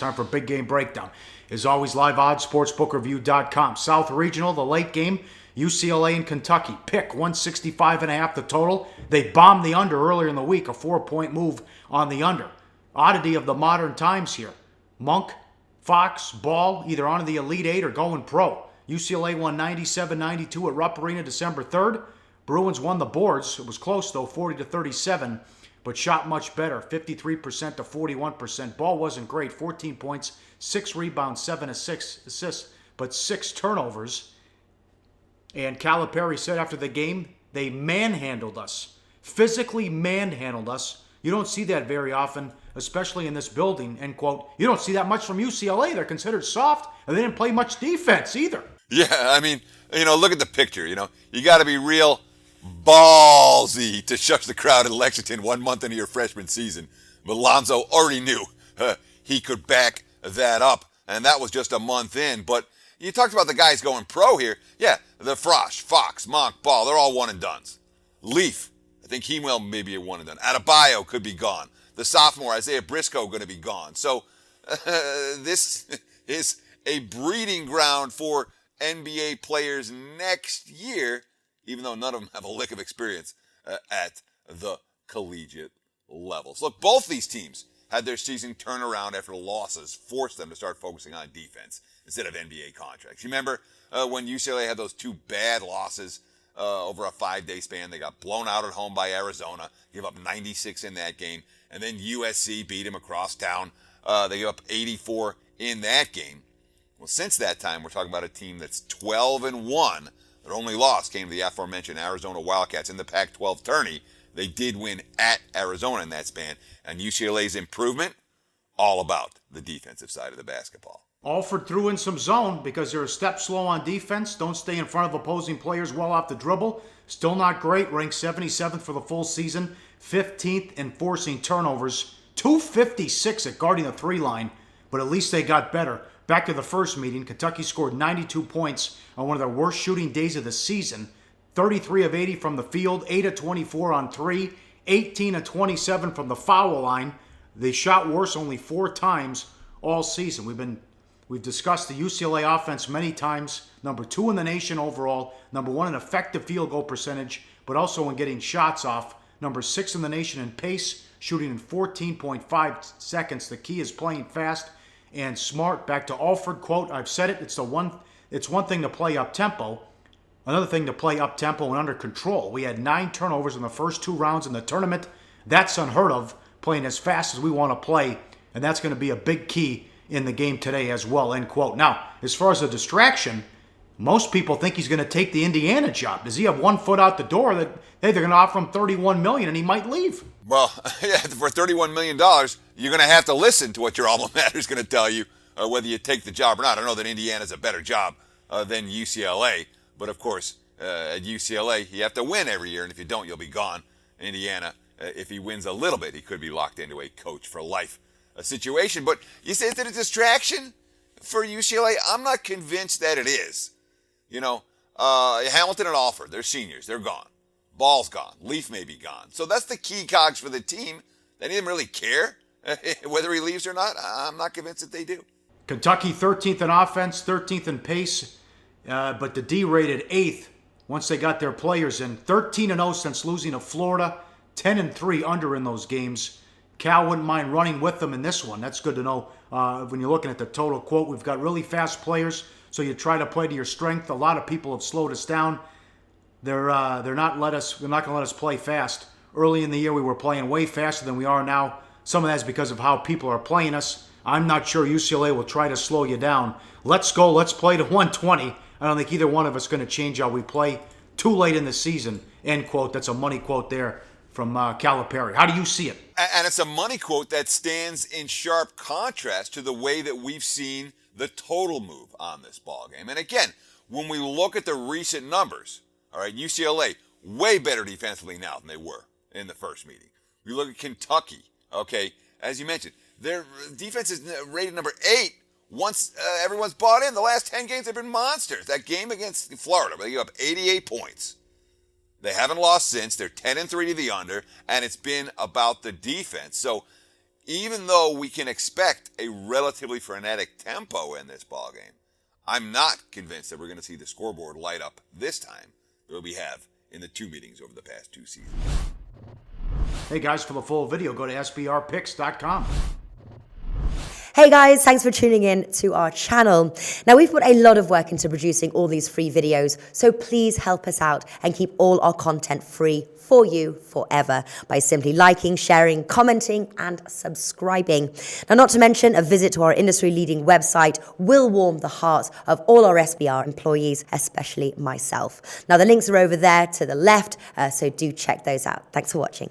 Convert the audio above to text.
time for Big Game Breakdown. As always, live odds, sportsbookreview.com. South Regional, the late game, UCLA and Kentucky. Pick 165.5 the total. They bombed the under earlier in the week, a 4-point move on the under. Oddity of the modern times here. Monk, Fox, Ball, either on the Elite Eight or going pro. UCLA won 97-92 at Rupp Arena December 3rd. Bruins won the boards. It was close, though, 40-37, but shot much better, 53% to 41%. Ball wasn't great, 14 points, 6 rebounds, 7 assists, but 6 turnovers. And Calipari said after the game, they manhandled us, physically manhandled us. You don't see that very often, especially in this building, end quote. You don't see that much from UCLA. They're considered soft, and they didn't play much defense either. Yeah, I mean, look at the picture, You got to be real ballsy to shush the crowd in Lexington 1 month into your freshman season. But Lonzo already knew he could back that up, and that was just a month in. But you talked about the guys going pro here. Yeah, the Frosh, Fox, Monk, Ball, they're all one-and-dones. Leaf, I think Hemwell may be a one-and-done. Adebayo could be gone. The sophomore, Isaiah Briscoe, going to be gone. So this is a breeding ground for NBA players next year, even though none of them have a lick of experience at the collegiate levels. Look, both these teams had their season turn around after losses forced them to start focusing on defense instead of NBA contracts. You remember when UCLA had those 2 bad losses over a 5-day span? They got blown out at home by Arizona, gave up 96 in that game, and then USC beat them across town. They gave up 84 in that game. Well, since that time, we're talking about a team that's 12-1. Their only loss came to the aforementioned Arizona Wildcats in the Pac-12 tourney. They did win at Arizona in that span. And UCLA's improvement, all about the defensive side of the basketball. Alford threw in some zone because they're a step slow on defense. Don't stay in front of opposing players well off the dribble. Still not great. Ranked 77th for the full season. 15th in forcing turnovers. 256 at guarding the 3 line. But at least they got better. Back to the first meeting, Kentucky scored 92 points on one of their worst shooting days of the season. 33 of 80 from the field, 8 of 24 on 3, 18 of 27 from the foul line. They shot worse only 4 times all season. We've discussed the UCLA offense many times. Number 2 in the nation overall, number 1 in effective field goal percentage, but also in getting shots off. Number 6 in the nation in pace, shooting in 14.5 seconds. The key is playing fast and smart. Back to Alford, quote, I've said it, it's one thing to play up-tempo, another thing to play up-tempo and under control. We had 9 turnovers in the first 2 rounds in the tournament. That's unheard of, playing as fast as we want to play, and that's going to be a big key in the game today as well, end quote. Now, as far as the distraction, most people think he's going to take the Indiana job. Does he have 1 foot out the door that, hey, they're going to offer him $31 million and he might leave? Well, yeah, for $31 million, you're going to have to listen to what your alma mater is going to tell you, whether you take the job or not. I know that Indiana's a better job than UCLA, but of course, at UCLA, you have to win every year, and if you don't, you'll be gone. Indiana, if he wins a little bit, he could be locked into a coach for life situation. But you say, is it a distraction for UCLA? I'm not convinced that it is. Hamilton and Alford, they're seniors. They're gone. Ball's gone. Leaf may be gone. So that's the key cogs for the team. They didn't really care whether he leaves or not. I'm not convinced that they do. Kentucky 13th in offense, 13th in pace, but the D rated 8th once they got their players in. 13-0 since losing to Florida, 10-3 under in those games. Cal wouldn't mind running with them in this one. That's good to know when you're looking at the total. Quote, we've got really fast players, so you try to play to your strength. A lot of people have slowed us down. They're not going to let us play fast. Early in the year, we were playing way faster than we are now. Some of that's because of how people are playing us. I'm not sure UCLA will try to slow you down. Let's go. Let's play to 120. I don't think either one of us is going to change how we play too late in the season. End quote. That's a money quote there from Calipari. How do you see it? And it's a money quote that stands in sharp contrast to the way that we've seen the total move on this ballgame. And again, when we look at the recent numbers, all right, UCLA, way better defensively now than they were in the first meeting. We look at Kentucky, okay, as you mentioned, their defense is rated number 8. Once everyone's bought in, the last 10 games have been monsters. That game against Florida, they gave up 88 points. They haven't lost since. They're 10-3 to the under, and it's been about the defense. So even though we can expect a relatively frenetic tempo in this ballgame, I'm not convinced that we're going to see the scoreboard light up this time that we have in the 2 meetings over the past 2 seasons. Hey guys, for the full video, go to sbrpicks.com. Hey guys, thanks for tuning in to our channel. Now, we've put a lot of work into producing all these free videos, so please help us out and keep all our content free for you forever by simply liking, sharing, commenting, and subscribing. Now, not to mention, a visit to our industry-leading website will warm the hearts of all our SBR employees, especially myself. Now, the links are over there to the left, so do check those out. Thanks for watching.